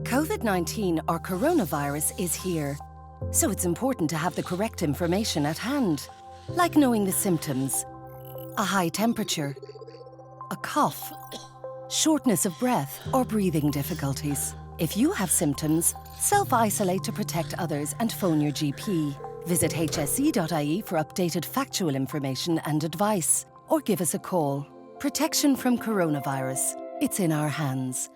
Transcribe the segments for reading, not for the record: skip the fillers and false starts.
COVID-19 or coronavirus is here, so it's important to have the correct information at hand, like knowing the symptoms, a high temperature, a cough, shortness of breath or breathing difficulties. If you have symptoms, self-isolate to protect others and phone your GP. Visit hse.ie for updated factual information and advice, or give us a call. Protection from coronavirus. It's in our hands.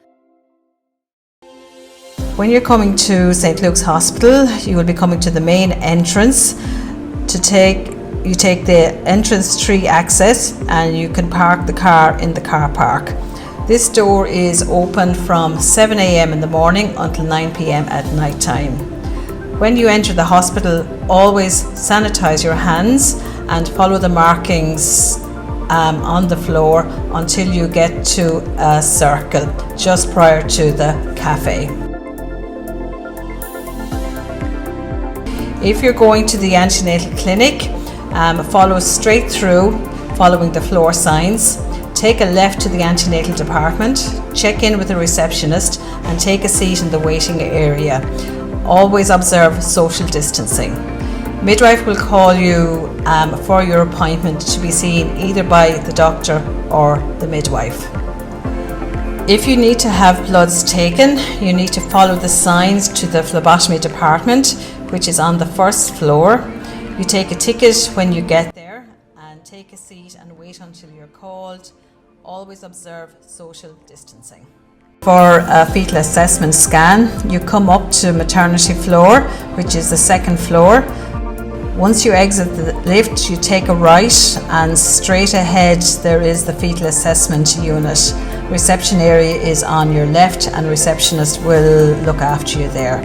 When you're coming to St. Luke's Hospital, you will be coming to the main entrance. You take the entrance 3 access and you can park the car in the car park. This door is open from 7 a.m. in the morning until 9 p.m. at night time. When you enter the hospital, always sanitize your hands and follow the markings on the floor until you get to a circle just prior to the cafe. If you're going to the antenatal clinic, follow straight through following the floor signs. Take a left to the antenatal department, check in with the receptionist and take a seat in the waiting area. Always observe social distancing. Midwife will call you for your appointment to be seen either by the doctor or the midwife. If you need to have bloods taken, you need to follow the signs to the phlebotomy department, which is on the first floor. You take a ticket when you get there and take a seat and wait until you're called. Always observe social distancing. For a fetal assessment scan, you come up to maternity floor, which is the second floor. Once you exit the lift, you take a right and straight ahead there is the fetal assessment unit. Reception area is on your left and receptionist will look after you there.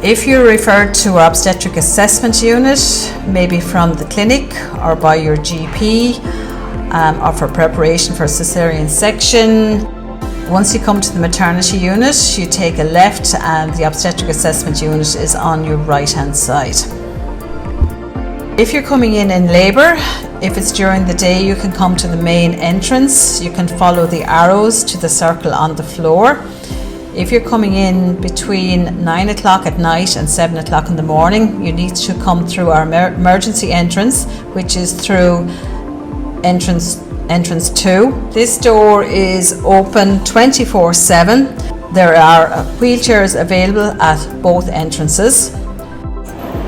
If you're referred to our obstetric assessment unit, maybe from the clinic or by your GP, or for preparation for cesarean section, once you come to the maternity unit, you take a left and the obstetric assessment unit is on your right hand side. If you're coming in labour, if it's during the day, you can come to the main entrance. You can follow the arrows to the circle on the floor. If you're coming in between 9 o'clock at night and 7 o'clock in the morning, you need to come through our emergency entrance, which is through entrance 2. This door is open 24/7. There are wheelchairs available at both entrances.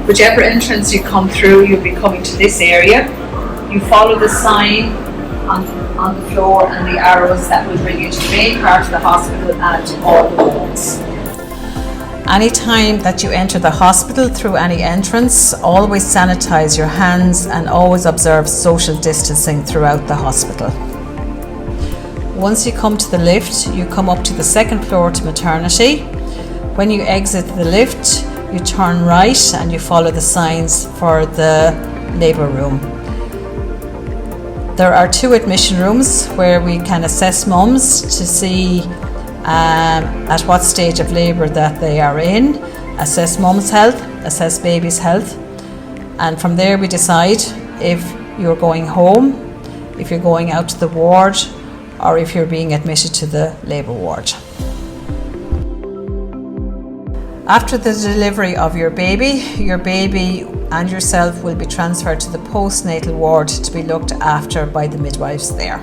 Whichever entrance you come through, you'll be coming to this area. You follow the sign on the floor and the arrows that will bring you to the main part of the hospital and all the wards. Anytime that you enter the hospital through any entrance, always sanitize your hands and always observe social distancing throughout the hospital. Once you come to the lift, you come up to the second floor to maternity. When you exit the lift, you turn right and you follow the signs for the labour room. There are 2 admission rooms where we can assess mums to see at what stage of labour that they are in, assess mum's health, assess baby's health, and from there we decide if you're going home, if you're going out to the ward, or if you're being admitted to the labour ward. After the delivery of your baby and yourself will be transferred to the postnatal ward to be looked after by the midwives there.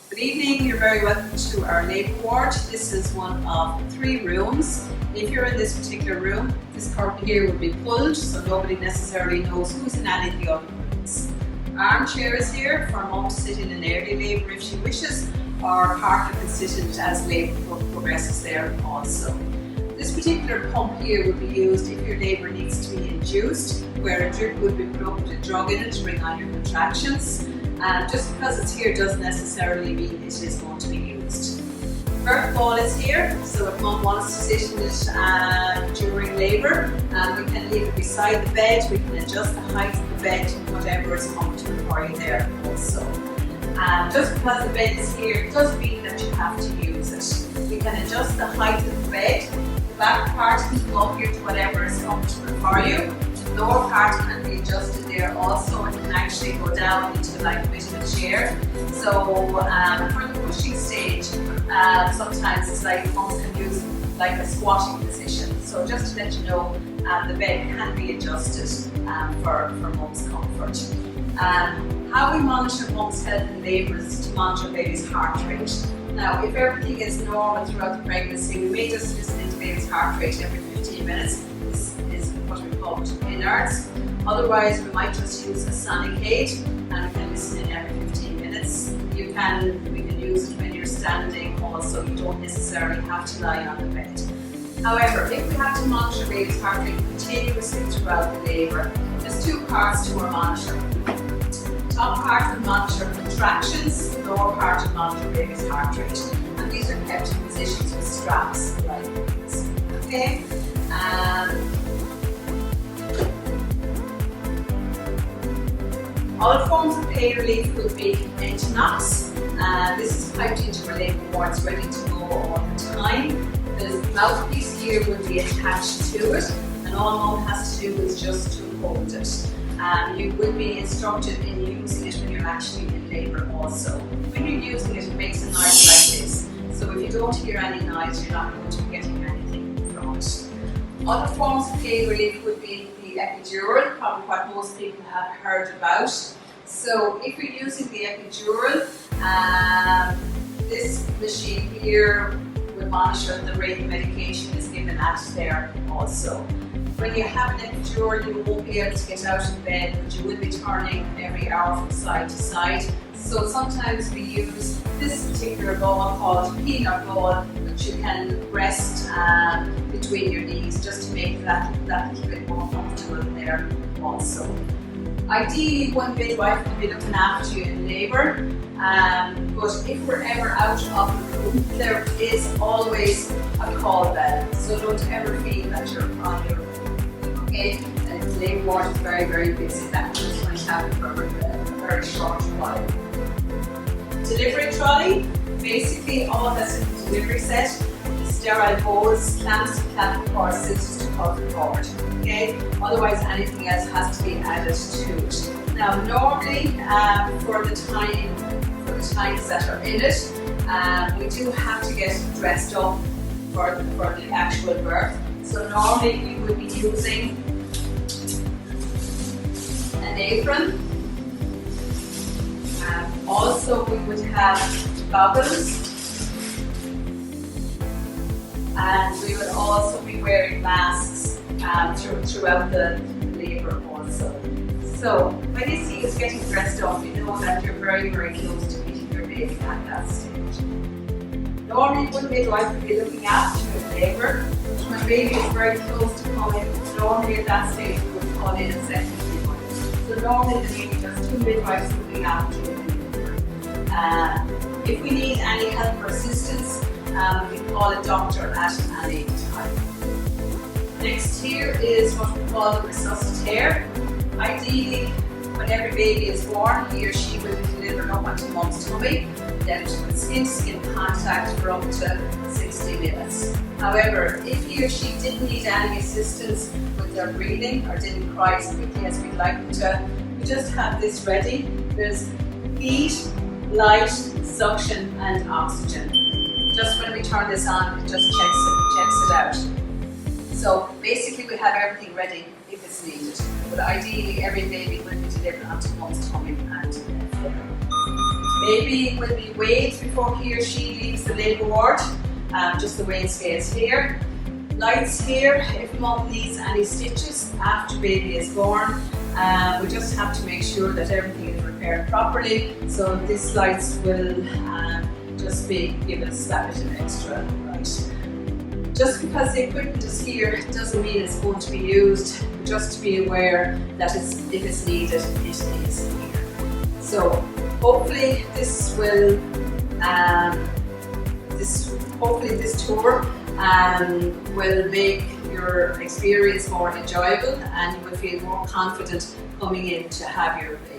Good evening, you're very welcome to our labour ward. This is one of 3 rooms. If you're in this particular room, this curtain here will be pulled so nobody necessarily knows who's in any of the other rooms. Armchairs here for mum to sit in early labour if she wishes, or partner can sit in it as labour progresses there also. This particular pump here would be used if your labour needs to be induced, where a drip would be put up with a drug in it to bring on your contractions. And just because it's here doesn't necessarily mean it is going to be used. Birth ball is here, so if mum wants to sit in it during labour, we can leave it beside the bed. We can adjust the height of the bed to whatever is comfortable for you there also. Just because the bed is here doesn't mean that you have to use it. You can adjust the height of the bed. The back part can go up here to whatever is comfortable for you. lower part can be adjusted there also, and can actually go down into like a bit of a chair. So for the pushing stage, sometimes it's like mums can use like a squatting position. So just to let you know, the bed can be adjusted for mum's comfort. How we monitor mum's health in labour is to monitor baby's heart rate. Now, if everything is normal throughout the pregnancy, we may just listen into baby's heart rate every 15 minutes. This is what we call innards. Otherwise, we might just use a sonic aid, and we can listen in every 15 minutes. We can use it when you're standing also. You don't necessarily have to lie on the bed. However, if we have to monitor baby's heart rate continuously throughout the labour, there's two parts to our monitor. Top part will monitor contractions, lower part will monitor baby's heart rate. And these are kept in positions with straps like this. Okay? All forms of pain relief would be Entonox. This is piped into our labour wards, ready to go all the time. The mouthpiece here would be attached to it, and all mum has to do is just to hold it. You would be instructed in using it when you're actually in labour also. When you're using it, it makes a noise like this. So if you don't hear any noise, you're not going to be getting anything from it. Other forms of pain relief would be the epidural, probably what most people have heard about. So if you're using the epidural, this machine here will monitor the rate of medication is given at there also. When you have an epidural, you won't be able to get out of bed, but you will be turning every hour from side to side. So sometimes we use this particular ball called peanut ball, which you can rest between your knees just to make that little bit more comfortable there also. Ideally, one midwife will be looking after you in labour, but if we're ever out of the room, there is always a call bell, so don't ever feel that you're on your own. Okay? And if the labour ward is very, very busy, that means might happen for a very short while. Delivery trolley, basically all that's in the delivery set, sterile hose, clamps to clamp, or scissors to cut the cord. Okay? Otherwise, anything else has to be added to it. Now, normally for the times that are in it, we do have to get dressed up for the actual birth. So normally we would be using an apron. Also, we would have goggles. And we would also be wearing masks throughout the labour also. So when you see us getting dressed up, you know that you're very, very close to meeting your baby at that stage. Normally one midwife would be looking after you in labour. When baby is very close to coming, normally at that stage we would call in a second midwife. So normally there may be just two midwives looking after you in labour. If we need any help or assistance, we call a doctor at any time. Next here is what we call the resuscitator. Ideally, when every baby is born, he or she will be delivered up onto mum's tummy, then with skin-to-skin contact for up to 60 minutes. However, if he or she didn't need any assistance with their breathing or didn't cry as quickly as we'd like them to, we just have this ready. There's heat, light, suction and oxygen. Just when we turn this on, it just checks it out. So basically we have everything ready if it's needed. But ideally every baby will be delivered onto mum's tummy and there. Baby will be weighed before he or she leaves the labour ward, just the weighing scales here. Lights here, if mum needs any stitches after baby is born, we just have to make sure that everything is repaired properly. So these lights will just be given that bit of extra light. Just because the equipment is here doesn't mean it's going to be used, just to be aware that if it's needed, it is here. So hopefully this will, hopefully this tour will make your experience more enjoyable and you will feel more confident coming in to have your baby.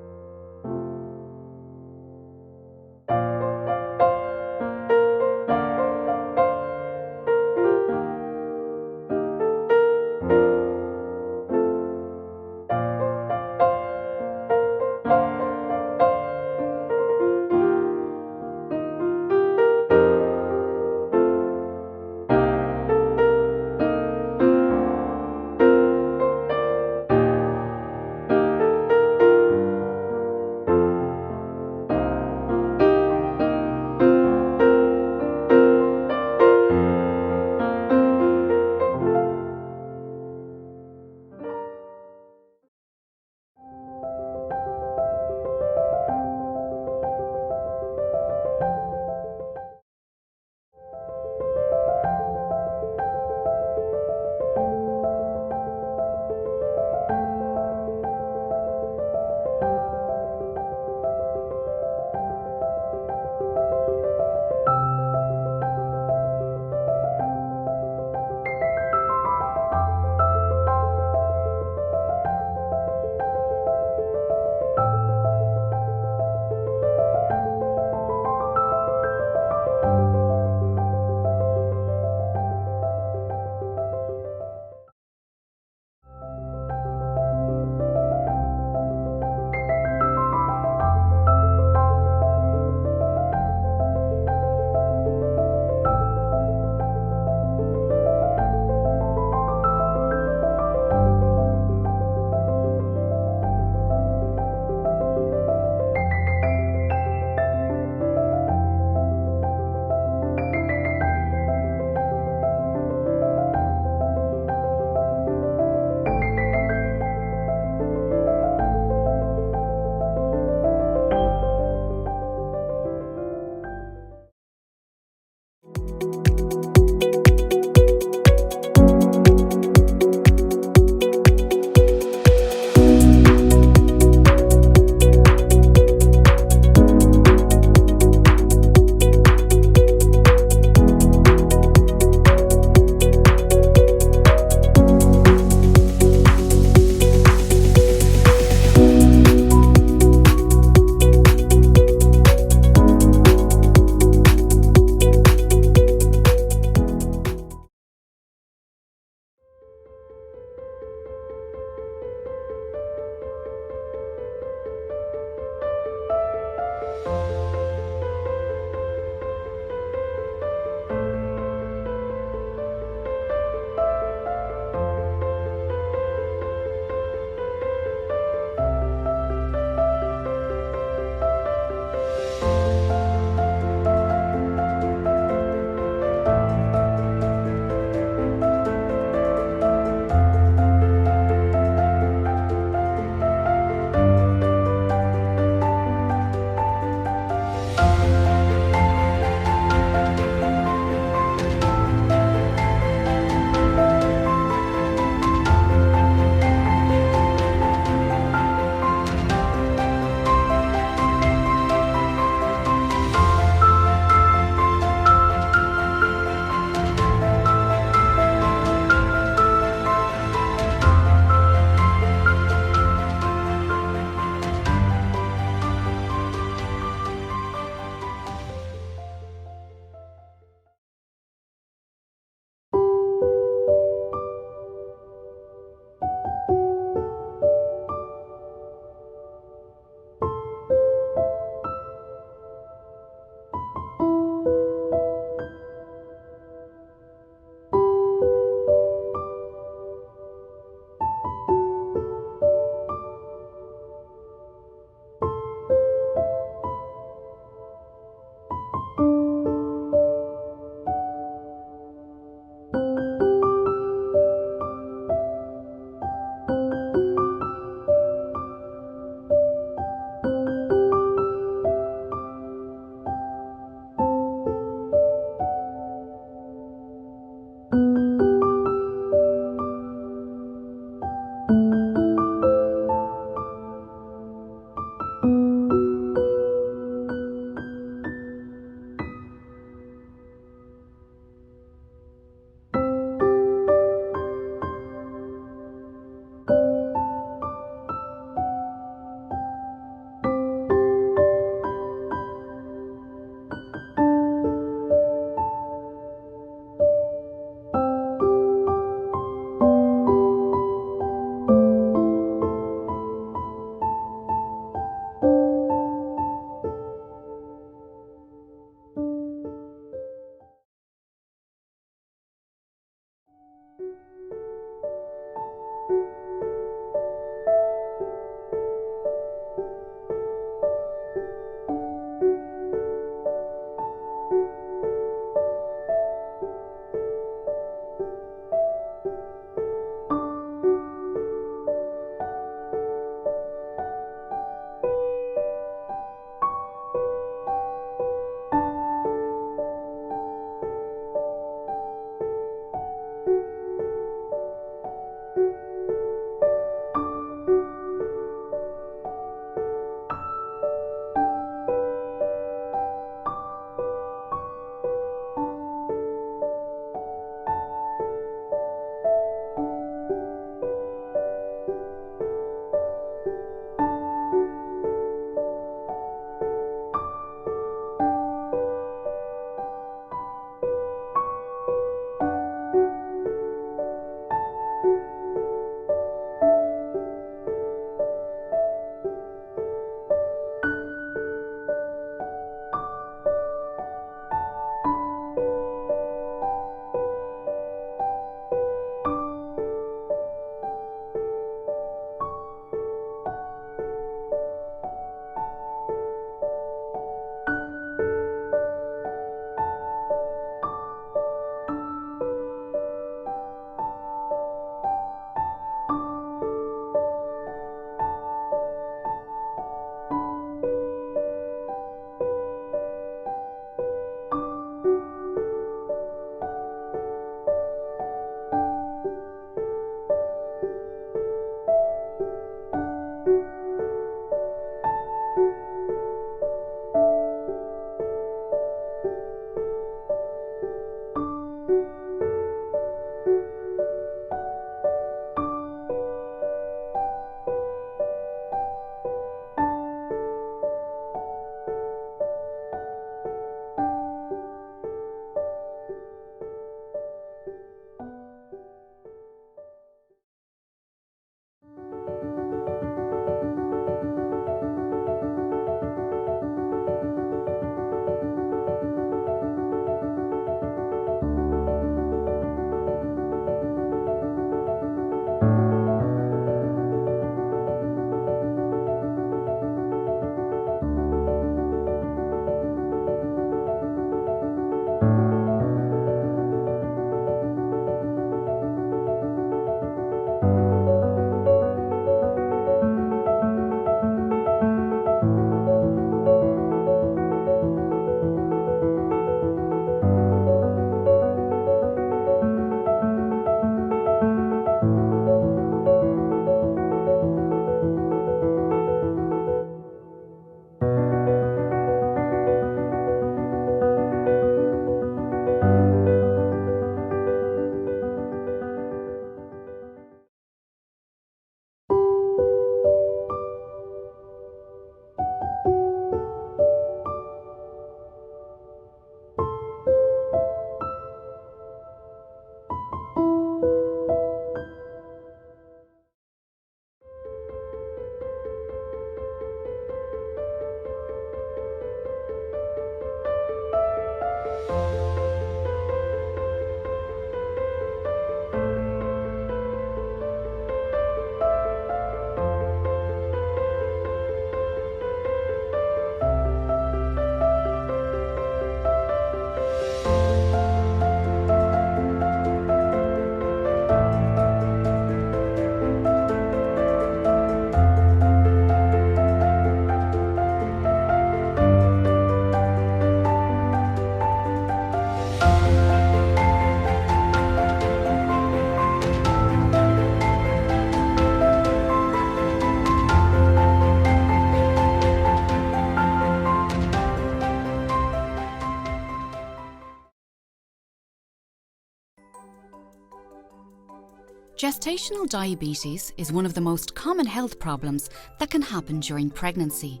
Gestational diabetes is one of the most common health problems that can happen during pregnancy.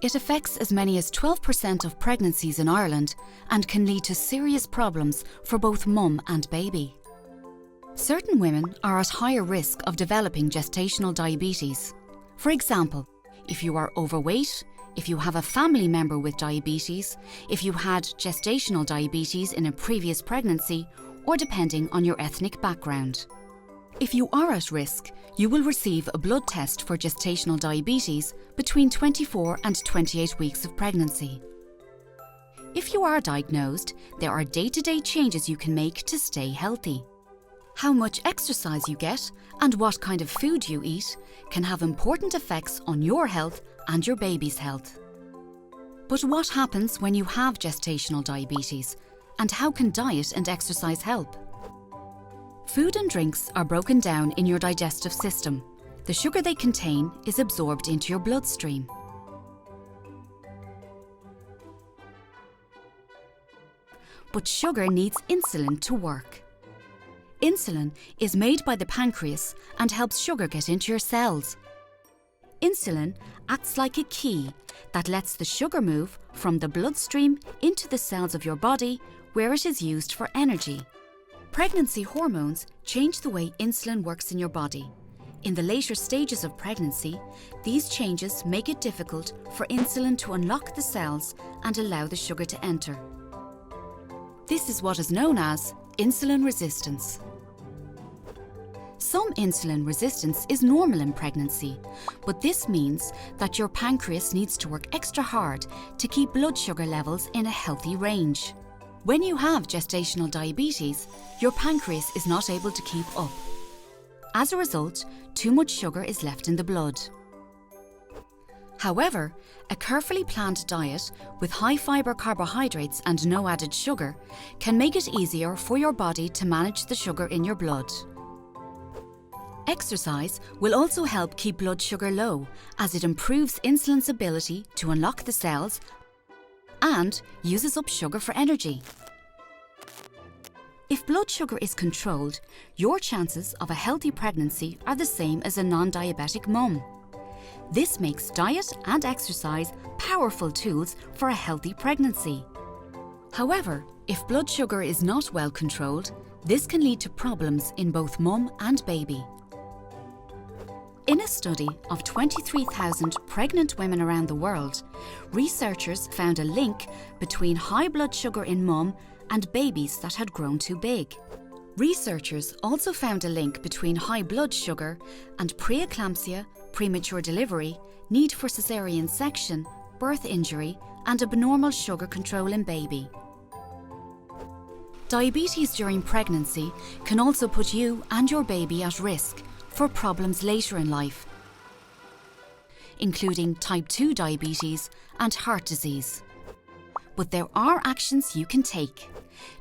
It affects as many as 12% of pregnancies in Ireland and can lead to serious problems for both mum and baby. Certain women are at higher risk of developing gestational diabetes. For example, if you are overweight, if you have a family member with diabetes, if you had gestational diabetes in a previous pregnancy, or depending on your ethnic background. If you are at risk, you will receive a blood test for gestational diabetes between 24 and 28 weeks of pregnancy. If you are diagnosed, there are day-to-day changes you can make to stay healthy. How much exercise you get and what kind of food you eat can have important effects on your health and your baby's health. But what happens when you have gestational diabetes, and how can diet and exercise help? Food and drinks are broken down in your digestive system. The sugar they contain is absorbed into your bloodstream. But sugar needs insulin to work. Insulin is made by the pancreas and helps sugar get into your cells. Insulin acts like a key that lets the sugar move from the bloodstream into the cells of your body, where it is used for energy. Pregnancy hormones change the way insulin works in your body. In the later stages of pregnancy, these changes make it difficult for insulin to unlock the cells and allow the sugar to enter. This is what is known as insulin resistance. Some insulin resistance is normal in pregnancy, but this means that your pancreas needs to work extra hard to keep blood sugar levels in a healthy range. When you have gestational diabetes, your pancreas is not able to keep up. As a result, too much sugar is left in the blood. However, a carefully planned diet with high-fibre carbohydrates and no added sugar can make it easier for your body to manage the sugar in your blood. Exercise will also help keep blood sugar low, as it improves insulin's ability to unlock the cells and uses up sugar for energy. If blood sugar is controlled, your chances of a healthy pregnancy are the same as a non-diabetic mum. This makes diet and exercise powerful tools for a healthy pregnancy. However, if blood sugar is not well controlled, this can lead to problems in both mum and baby. In a study of 23,000 pregnant women around the world, researchers found a link between high blood sugar in mum and babies that had grown too big. Researchers also found a link between high blood sugar and preeclampsia, premature delivery, need for caesarean section, birth injury, and abnormal sugar control in baby. Diabetes during pregnancy can also put you and your baby at risk for problems later in life, including type 2 diabetes and heart disease. But there are actions you can take.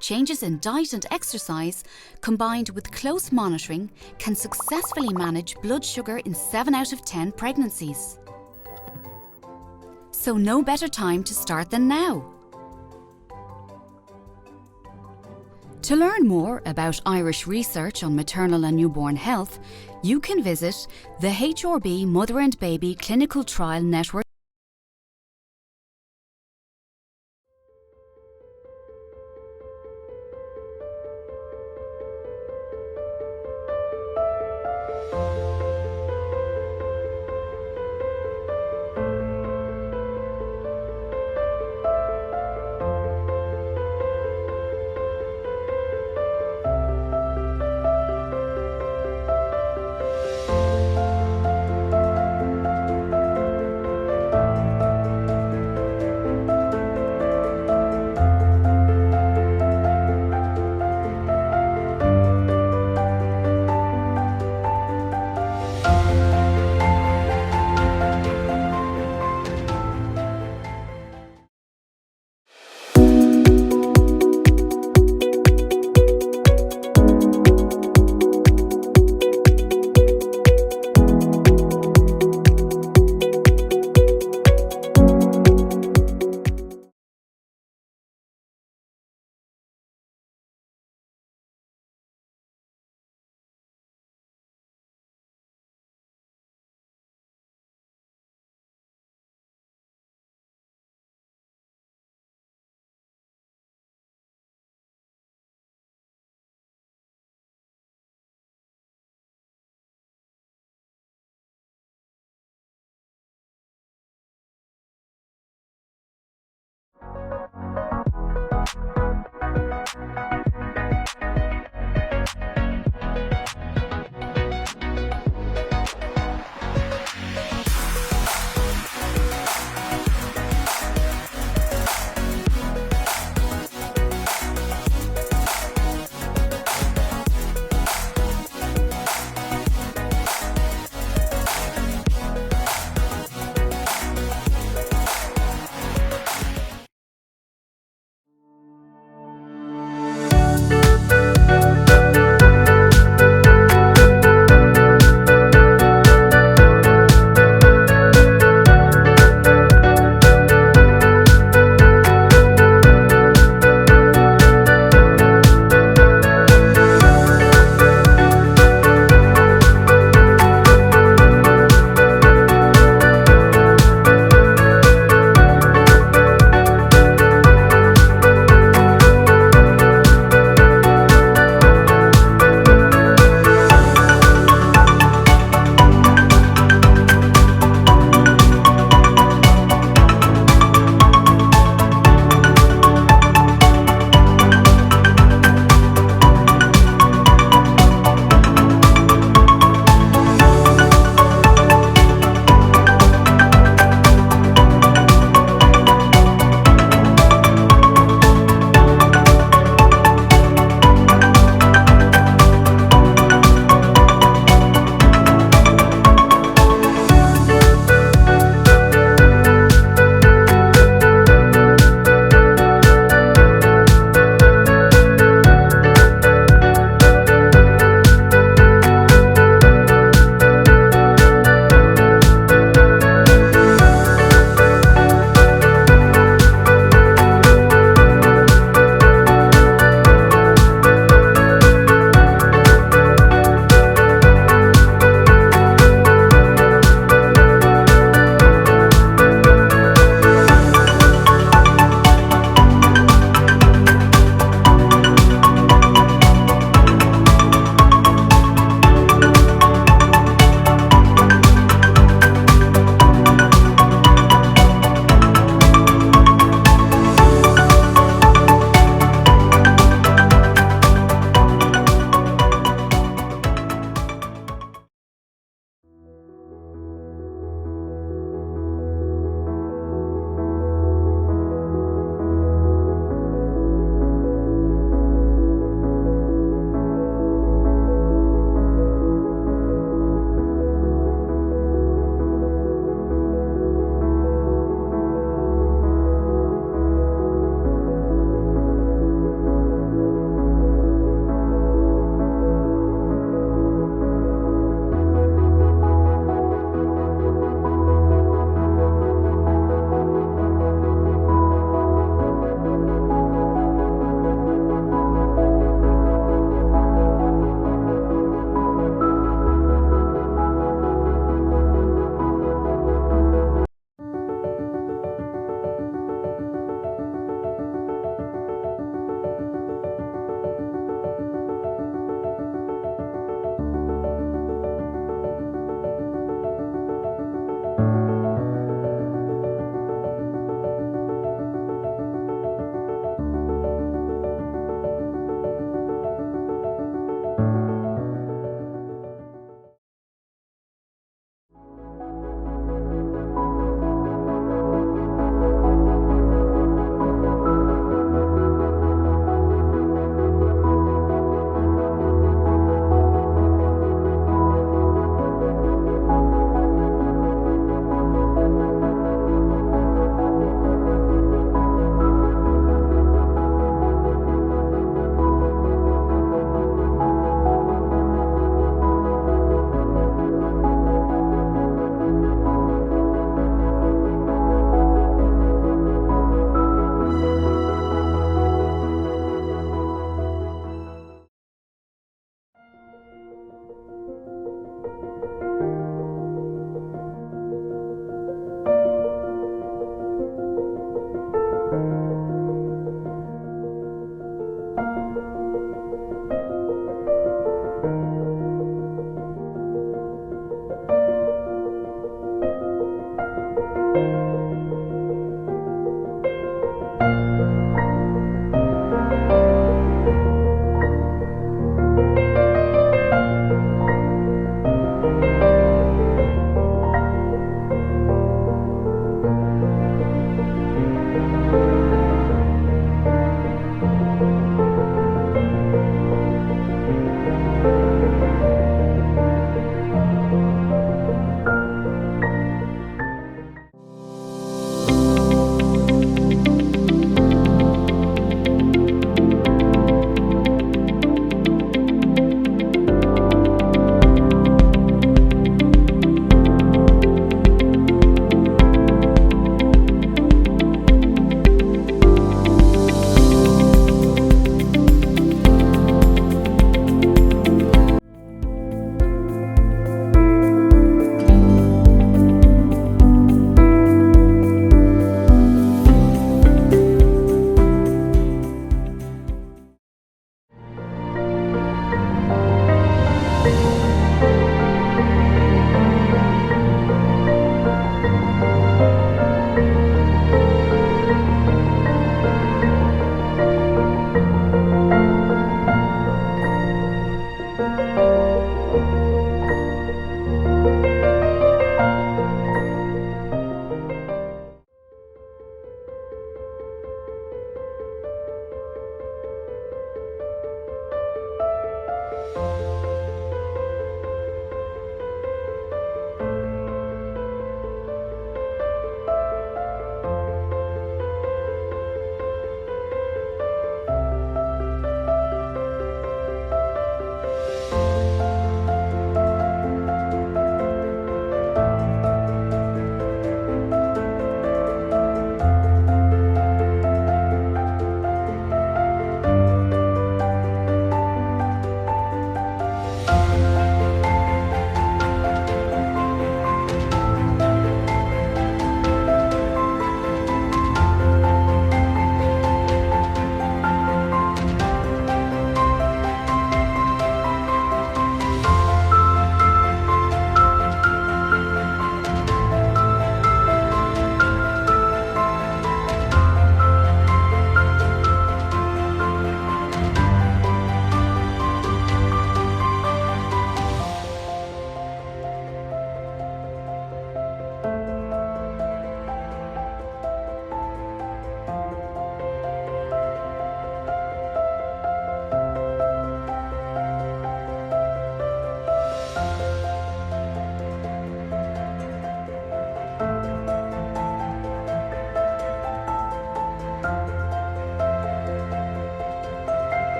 Changes in diet and exercise, combined with close monitoring, can successfully manage blood sugar in 7 out of 10 pregnancies. So no better time to start than now. To learn more about Irish research on maternal and newborn health, you can visit the HRB Mother and Baby Clinical Trial Network.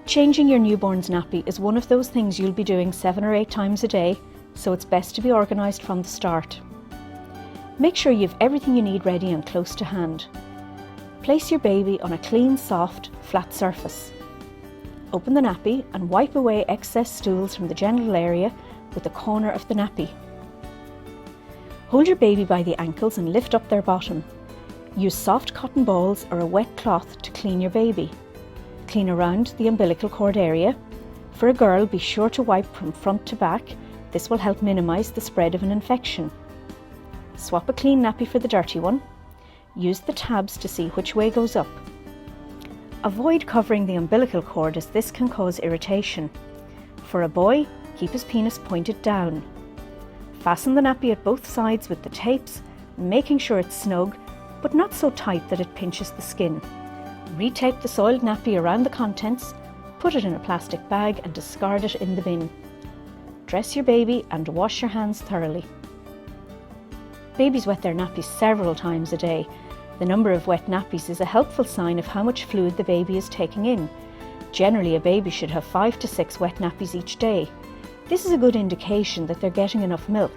Changing your newborn's nappy is one of those things you'll be doing 7 or 8 times a day, so it's best to be organised from the start. Make sure you have everything you need ready and close to hand. Place your baby on a clean, soft, flat surface. Open the nappy and wipe away excess stools from the genital area with the corner of the nappy. Hold your baby by the ankles and lift up their bottom. Use soft cotton balls or a wet cloth to clean your baby. Clean around the umbilical cord area. For a girl, be sure to wipe from front to back. This will help minimise the spread of an infection. Swap a clean nappy for the dirty one. Use the tabs to see which way goes up. Avoid covering the umbilical cord as this can cause irritation. For a boy, keep his penis pointed down. Fasten the nappy at both sides with the tapes, making sure it's snug, but not so tight that it pinches the skin. Retape the soiled nappy around the contents, put it in a plastic bag and discard it in the bin. Dress your baby and wash your hands thoroughly. Babies wet their nappies several times a day. The number of wet nappies is a helpful sign of how much fluid the baby is taking in. Generally, a baby should have 5 to 6 wet nappies each day. This is a good indication that they're getting enough milk.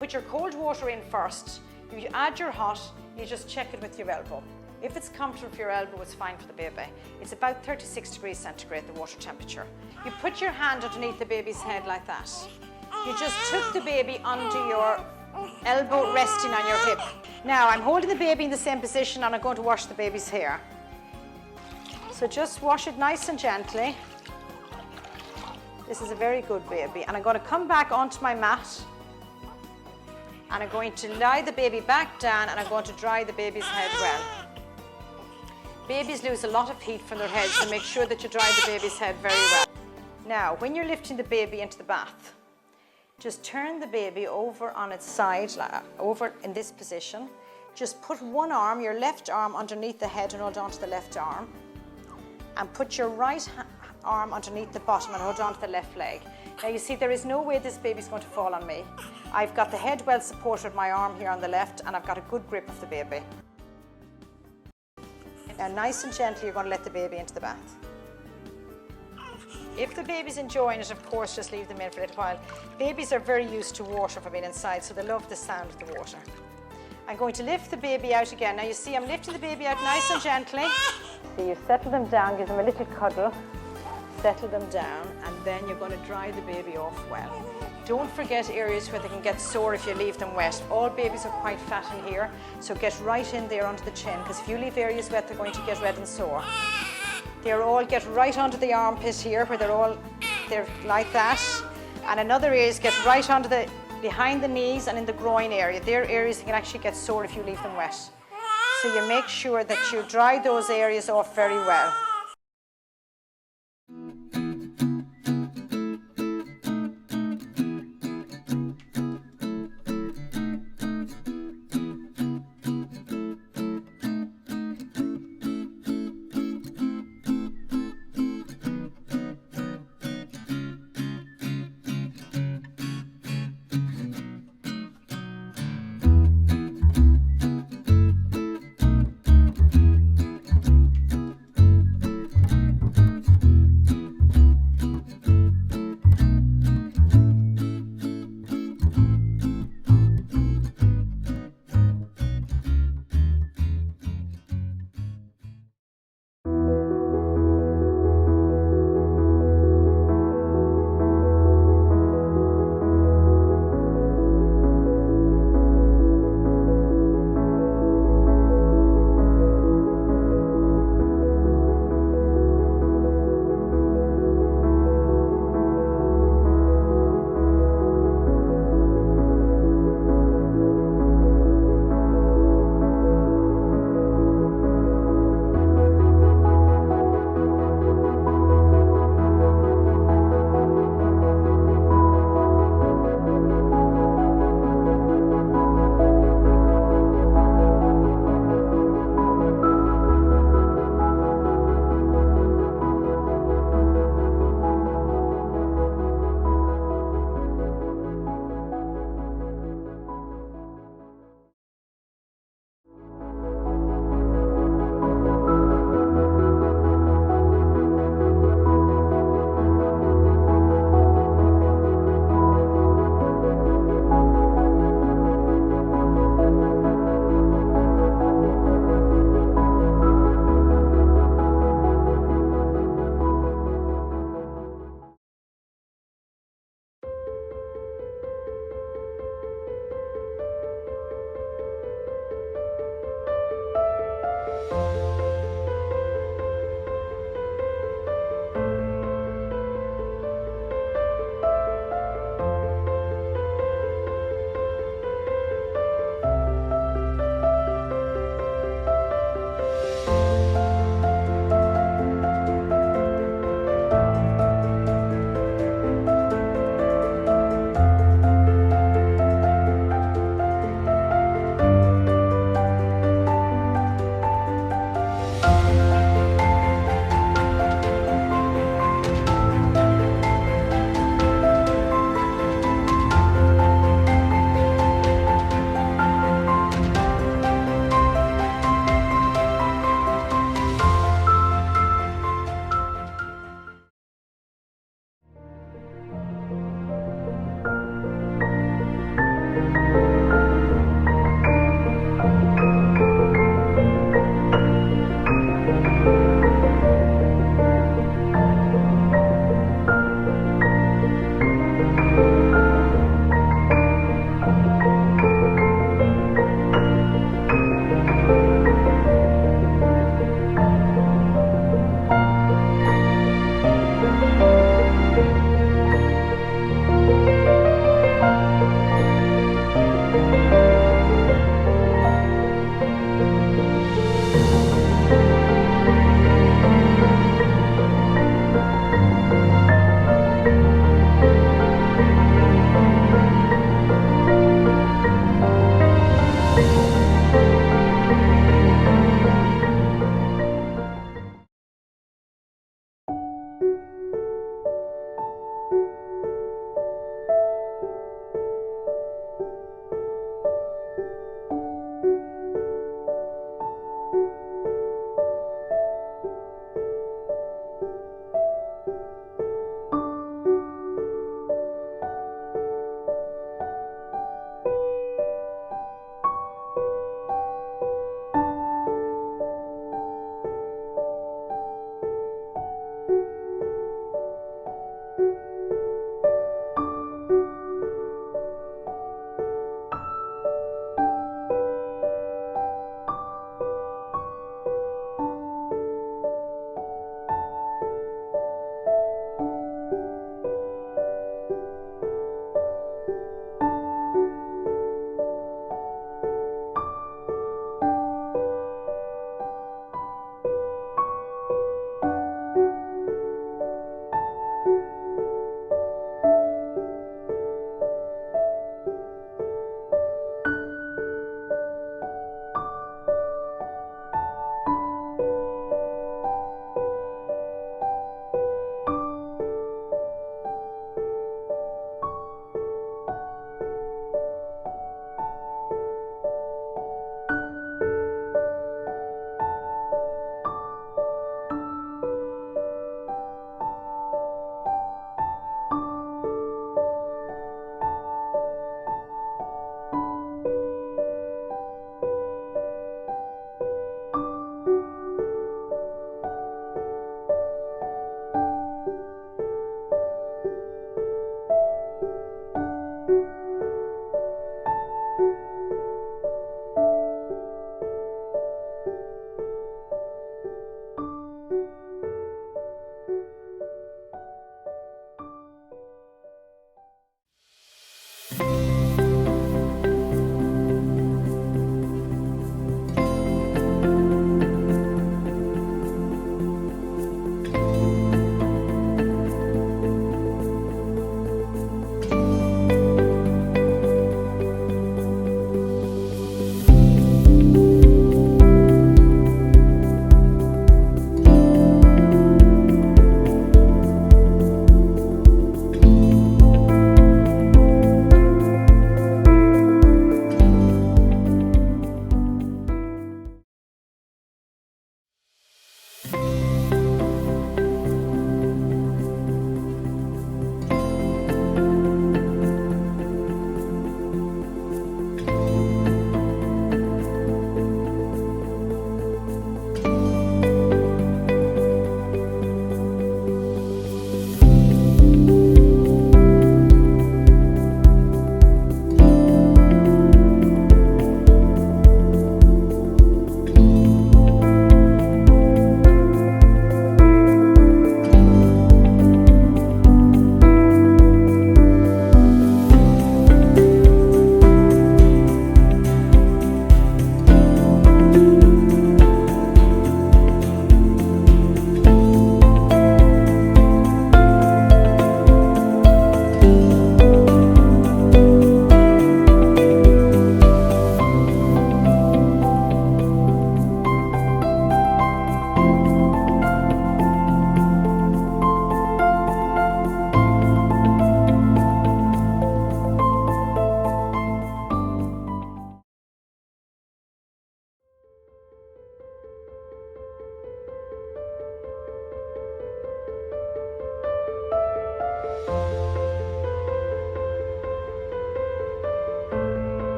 Put your cold water in first, you add your hot, you just check it with your elbow. If it's comfortable for your elbow, it's fine for the baby. It's about 36 degrees centigrade, the water temperature. You put your hand underneath the baby's head like that. You just took the baby under your elbow resting on your hip. Now I'm holding the baby in the same position and I'm going to wash the baby's hair. So just wash it nice and gently. This is a very good baby. And I'm going to come back onto my mat and I'm going to lie the baby back down and I'm going to dry the baby's head well. Babies lose a lot of heat from their heads, so make sure that you dry the baby's head very well. Now, when you're lifting the baby into the bath, just turn the baby over on its side, over in this position. Just put one arm, your left arm, underneath the head and hold on to the left arm. And put your right arm underneath the bottom and hold on to the left leg. Now you see there is no way this baby's going to fall on me. I've got the head well supported with my arm here on the left and I've got a good grip of the baby. Now nice and gently you're going to let the baby into the bath. If the baby's enjoying it, of course, just leave them in for a little while. Babies are very used to water from being inside, so they love the sound of the water. I'm going to lift the baby out again. Now you see I'm lifting the baby out nice and gently. So you settle them down, give them a little cuddle. settle them down, and then you're going to dry the baby off well. Don't forget areas where they can get sore if you leave them wet. All babies are quite fat in here, so get right in there onto the chin, because if you leave areas wet, they're going to get red and sore. They're all get right onto the armpit here, where they're like that. And another area is get right onto the behind the knees and in the groin area. They're areas that can actually get sore if you leave them wet. So you make sure that you dry those areas off very well.